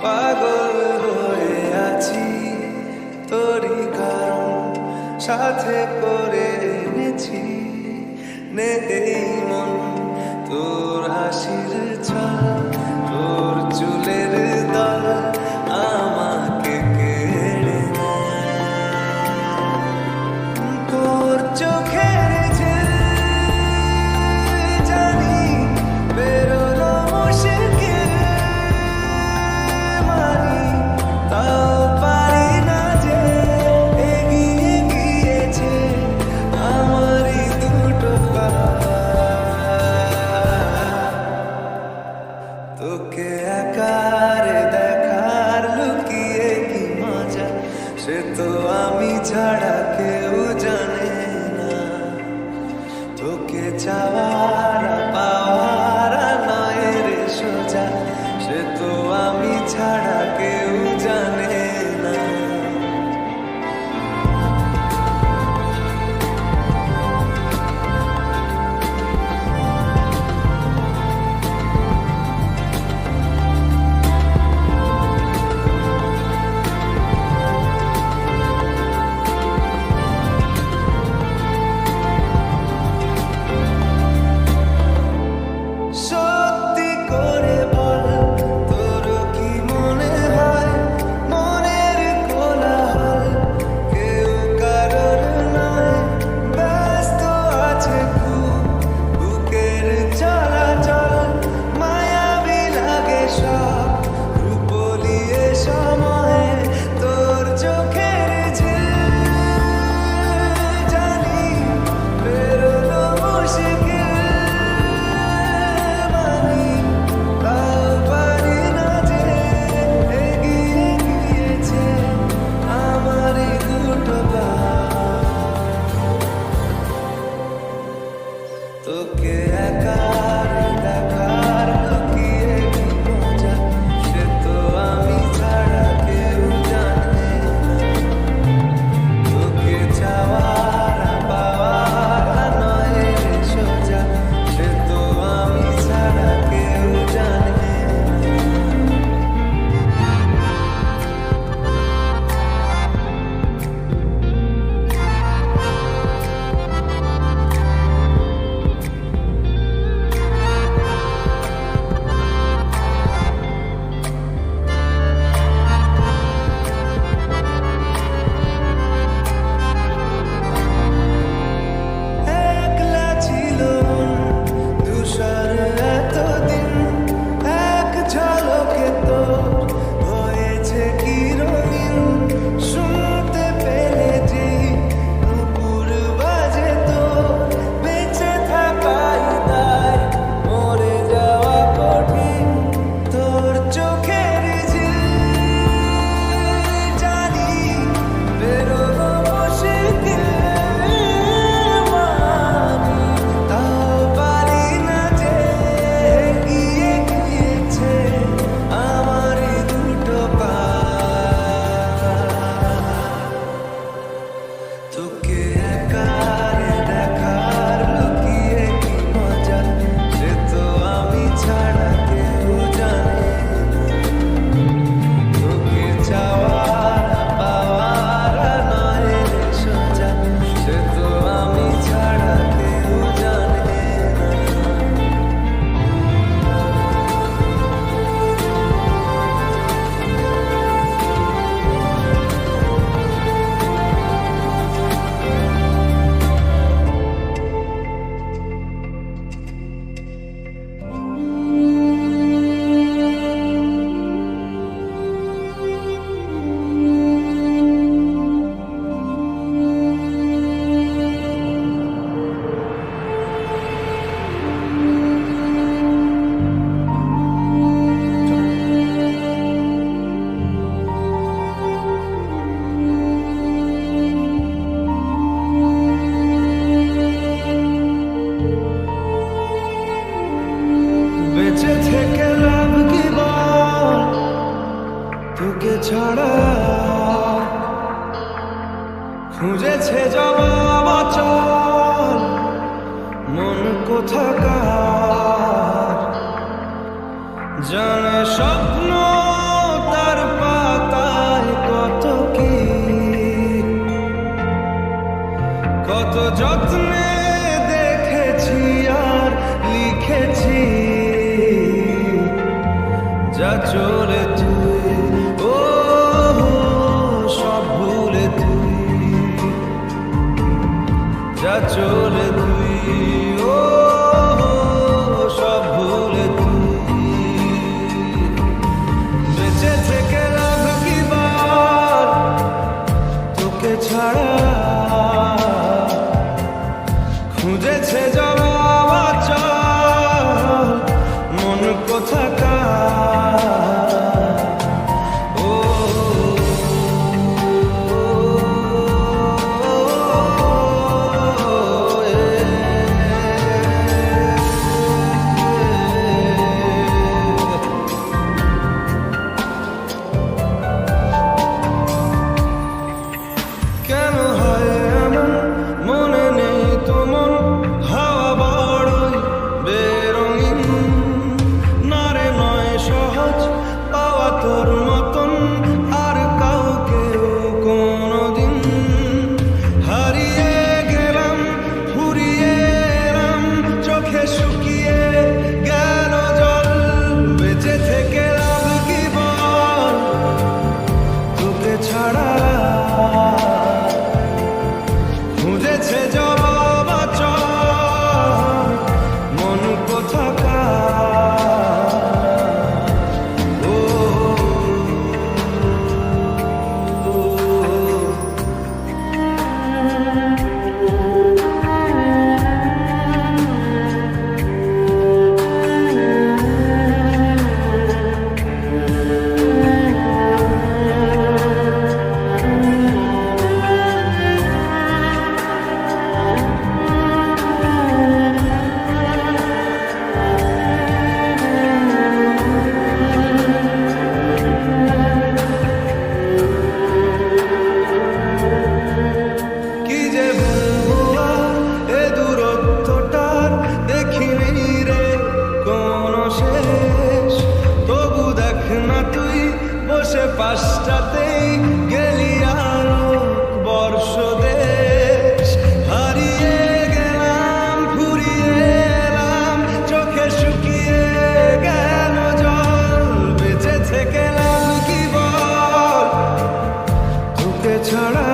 পাগল হয়ে আছি তোরই কারণ সাথে করে এনেছি নেই মন তোর হাসির ছল তোর চুলের দল আমাকে কেড়ে তোর চোখের ঝিল জানি বেরোলো মুশকিল মানি তাও পারি না যে এগিয়ে গিয়েছে আমারই দুটো পা তোকে একারে দেখার লুকিয়ে কি মজা সে তো আমি ছাড়া কেউ জানে না তোকে চাওয়ার পাওয়ার নয় রে সোজা সে তো আমি ছাড়া কেউ জানে না সত্যি করে বল তোর কি মনে হয় মনের কোলাহল কেউ কারোর নয় ব্যস্ত আছে খুব বুকের চলাচল মায়াবী লাগে সব রূপলিয়ে সময়ে তোর চোখের ঝিল জানি বেরোলো মুশকিল মানি তাও পারি না যে এগিয়ে গিয়েছে আমারই দুটো পা তোকে একারে দেখার লুকিয়ে কি মজা সে তো আমি ছাড়া কেউ জানে তোকে চাওয়ার পাওয়ার নয় রে সোজা সে তো আমি ছাড়া কেউ জানে একলা ছিল মন ধূসর এতদিন এক ঝলকে তো হয়েছে কি রঙিন শুনতে পেলে যে নুপুর বাজে তো বেঁচে থাকাই দায় মরে যাওয়া কঠিন তোর চোখের ঝিল জানি বেরোলো মুশকিল মানি তাও পারি না যে এগিয়ে গিয়েছে আমারই দুটো পা তোকে একারে দেখার লুকিয়ে কি মজা সে তো আমি ছাড়া কেউ জানে তোকে চাওয়ার পাওয়ার নয় রে সোজা সে তো আমি ছাড়া কেউ জানে না বেঁচে থেকে লাভ কি বল তোকে ছাড়া খুঁজেছে জবাব অচল মন কোথাকার, জানে স্বপ্ন তার পাতায় কত কি, কত যত্নে দেখেছি আর লিখেছি, যা চলে তুই ও সব ভুলে তুই, যা চলে তুই ও সব ভুলে তুই, বেঁচে থেকে লাভ কি বার তোকে ছাড়া, খুঁজেছে জবাব অচল মন কোথাকার। কেন হয় এমন মনে নেই তোমার, হাওয়া বড়ই বেরঙিন, না রে নয় সহজ পাওয়া তোর মতন আর কাউকেও কোনোদিন, হারিয়ে গেলাম ফুরিয়ে এলাম চোখে শুকিয়ে গেল জল, বেঁচে থেকে লাভ কি বল তোকে ছাড়া, খুঁজেছে জবাব অচল মন কোথাকার। ও কি যে বলবো আর এ দূরত্বটার দেখিনি রে কোনো শেষ, তবু দেখ না তুই বসে পাশটাতেই গেলি আরো বর্ষ দেশ, হারিয়ে গেলাম ফুরিয়ে এলাম চোখে শুকিয়ে গেল জল, বেঁচে থেকে লাভ কি বল তোকে ছাড়া,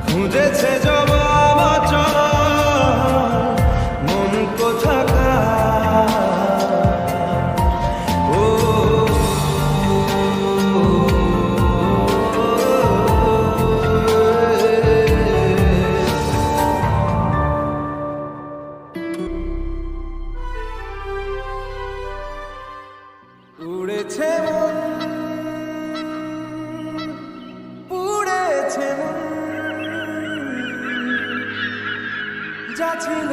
খুঁজেছে জবাব অচল মন কোথাকার। ও উড়েছে মন পুড়েছে মন, যা ছিল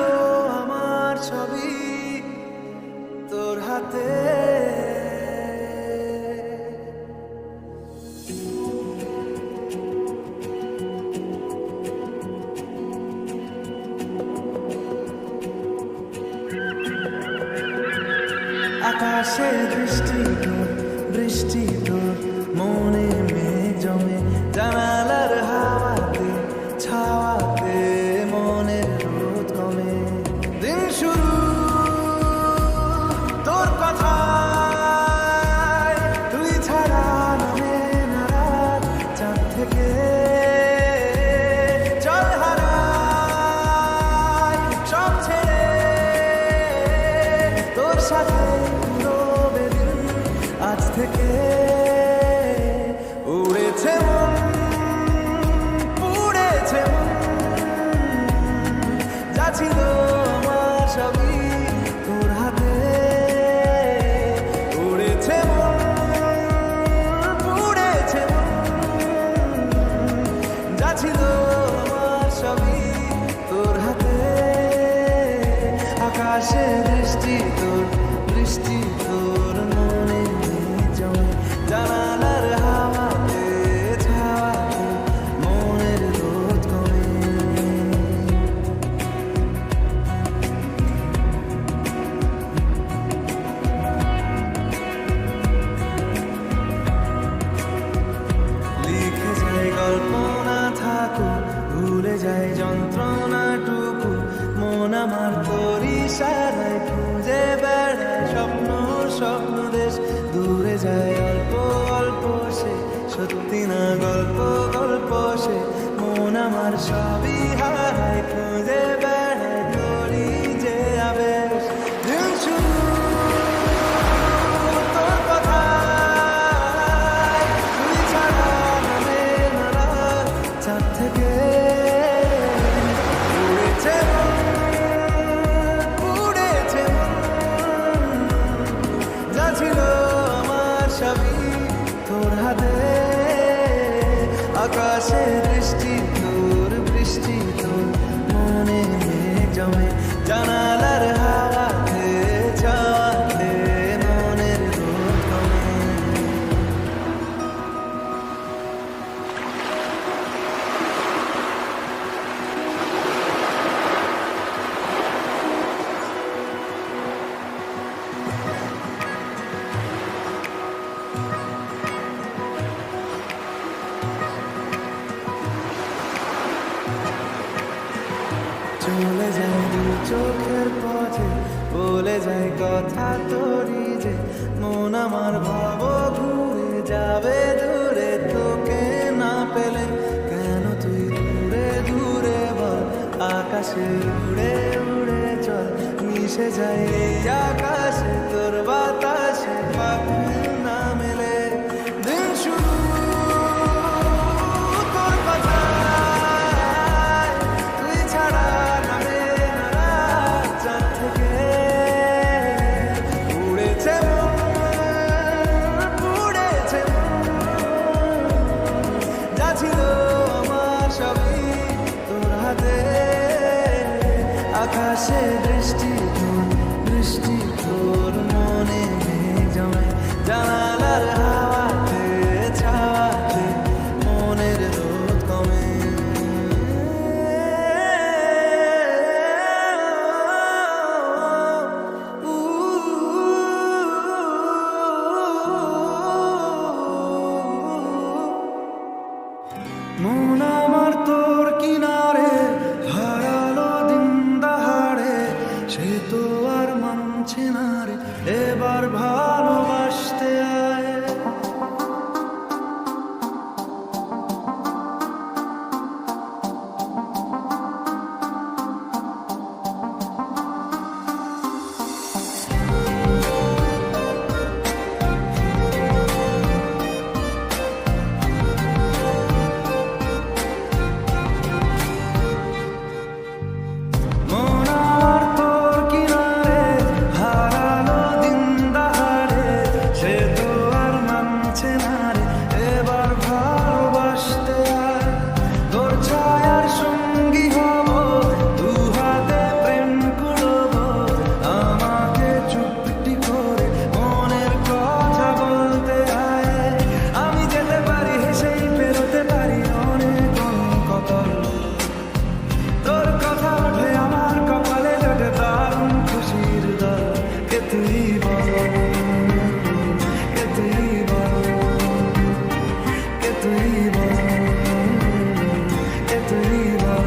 আমার ছবি তোর হাতে, আকাশে দৃষ্টি তোর বৃষ্টি তোর মনে মেঘ জমে, জানালার হাওয়াতে ছাওয়াতে মনের রোদ কমে, দিন শুরু তোর কথায়, তুই ছাড়া নামে না রাত, চাঁদ থেকে চল হারাই সব ছেড়ে তোর সাথে রবে দিন আজ থেকে, উড়েছে মন পুড়েছে মন, যা ছিল আমার সবই তোর হাতে, উড়েছে মন পুড়েছে মন, যা ছিল আমার সবই তোর হাতে, আকাশে দৃষ্টি তোর বৃষ্টি তোর মনে জমে, জানালার হাওয়াতে ছাওয়াতে যায় অল্প অল্প সে, সত্যি না গল্প গল্প সে, মন আমার সবই হারায় খুঁজে বেড়ায় তোরই যে আবেশ। দিন শুরু তোর কথায়, তুই ছাড়া নামে না রাত, চাঁদ থেকে উড়েছে উড়েছে যা ছিল আমার সবই তোর হাতে। আকাশে দৃষ্টি তোর, বৃষ্টি তোর, মনে মেঘ জমে জানালার হাওয়াতে, চাওয়াতে মনের রোদ কমে। চলে যায় দু চোখের পথে, বলে যায় কথা তোরই যে, মন আমার ভাব ঘুরে যাবে দূরে তোকে না পেলে। কেন তুই দূরে দূরে বল, আকাশে উড়ে উড়ে চল, মিশে যায় এই আকাশে তোর বাতাসে, পাখি না মেলে। দিন শুরু তোর কথায়, তুই ছাড়া নামে না রাত, চাঁদ থেকে উড়েছে উড়েছে যা ছিল আমার সবই তোর হাতে। আকাশে দৃষ্টি তোর, বৃষ্টি তোর, মনে মেঘ জমে জানালার হাওয়াতে, ছাওয়াতে মনের রোদ কমে। মন আমার তোর কিনারে হারালো দিন দাহাড়ে, সে তো আর মানছে না রে, এবার ভালোবাসতে আয়। মন আমার তোর কিনারে হারালো দিন দাহাড়ে, সে তো আর মানছে না রে, এবার ভালোবাসতে আয়। তোর ছায়ার সঙ্গী হব, দু হাতে প্রেম কুড়ব, আমাকে চুপটি করে মনের কথা বলতে আয়। আমি যেতে পারি হেসেই পেরোতে পারি অনেক কতল, তোর কথা ওঠে আমার কপালে জোটে দারুণ খুশির দল। কে তুই বল, কে তুই বল, কে তুই বল, কে তুই বল।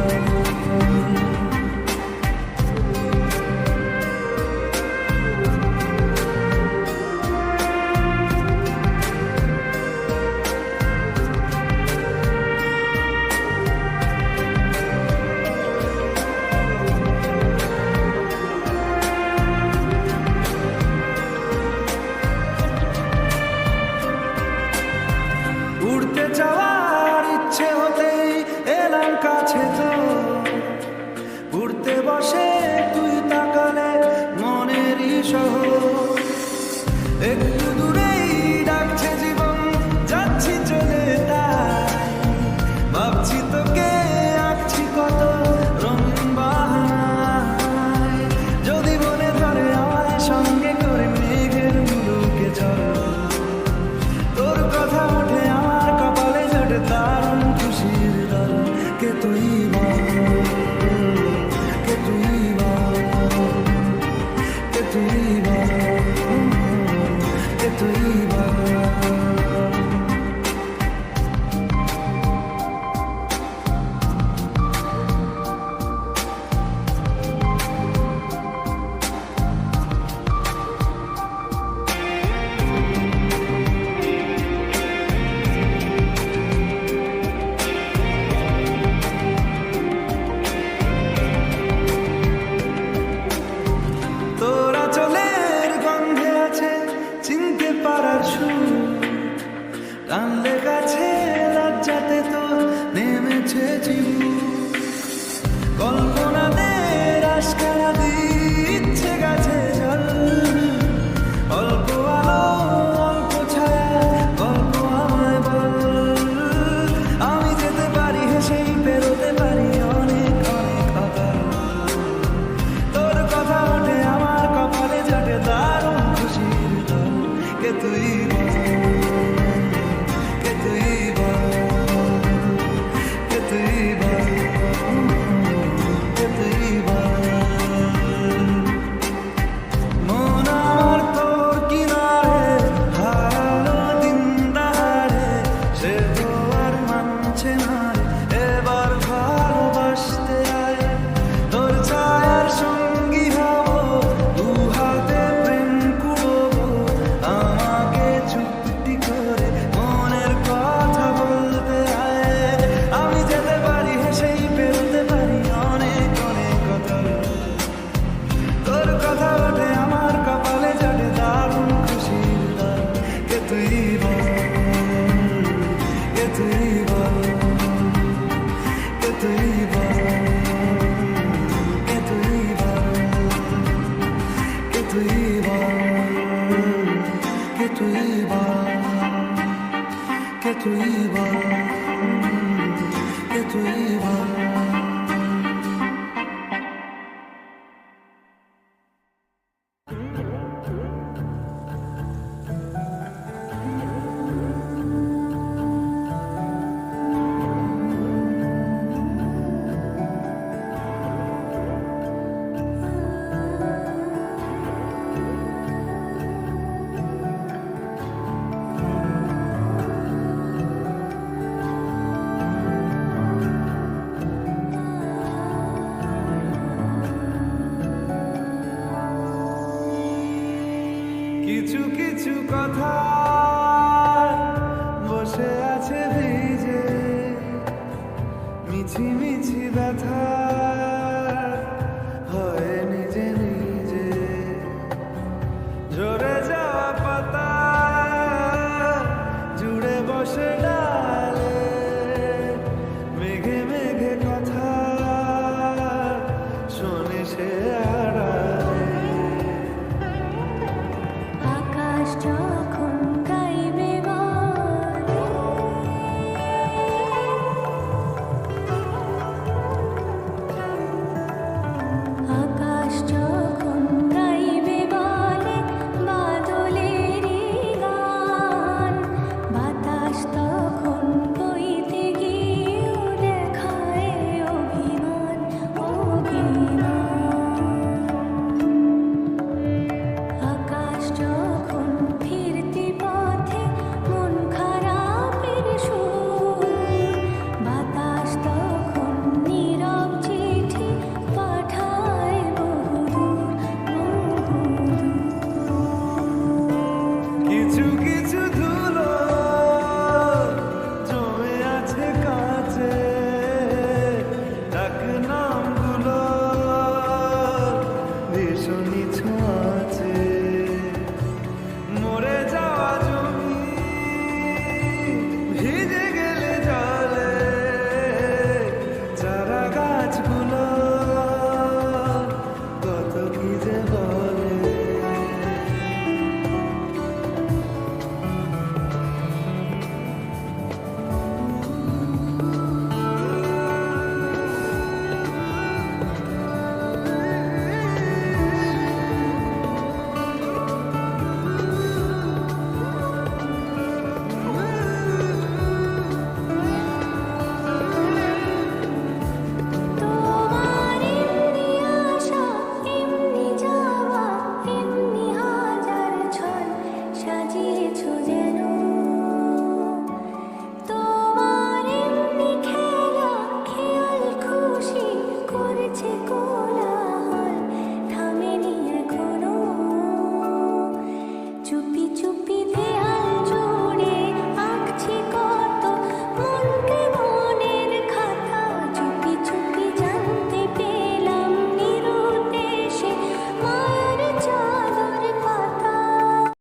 টানলে কাছে লজ্জাতে তো নেমেছে জীবু কল্পনাতে রাস্কারা দিচ্ছে গাছে জল অল্প আলো অল্প ছায়া গল্প আমায় বল আমি যেতে পারি হেসেই পেরোতে পারি অনেক অনেক অতল তোর কথা ওঠে আমার কপালে জটে দারুণ খুশির দল কে তুই বল কে তুই বল কে তুই বল কে তুই বল মন আমার তোর কিনারে হারালো দিন দাহারে সে তো আর মানছে না রে এবার ভালোবাসতে আয় তোর ছায়ার সঙ্গী হব দু হাতে প্রেম কুড়বো আমাকে চুপটি করে মনের কথা বলতে আয় আমি যেতে পারি হেসেই পেরোতে পারি অনেক অনেক কথা তোর কথা ওঠে আমার কপালে জটে দারুণ খুশির দল কে তুই বল কে তুই বল কে তুই বল কে তুই বল কে তুই বল কে তুই বল কে তুই বল কে তুই বল কিছু কিছু কথা বসে আছে ভিজে মিছি মিছি ব্যথা হয় নিজে নিজে ঝরে যাওয়া পাতা জুড়ে বসে ডালে মেঘে মেঘে কথা শোনে সে আড়ালে আকাশ যখন গাইবে বলে আকাশ যখন গাইবে বলে বাদলেরই গান বাতাস তখন বইতে গিয়েও দেখায় অভিমান অভিমান আকাশ যখন ফিরতি পথে মন খারাপের সুর বাতাস তখন নীরব চিঠি পাঠায় বহুদূর বহুদূর কিছু কিছু ধুলো জমে আছে কাছে ডাক নামগুলো ভীষণই ছোঁয়াছে মরে যাওয়া জমি ভিজে গেলে জলে চারা গাছগুলো কত কি যে বলে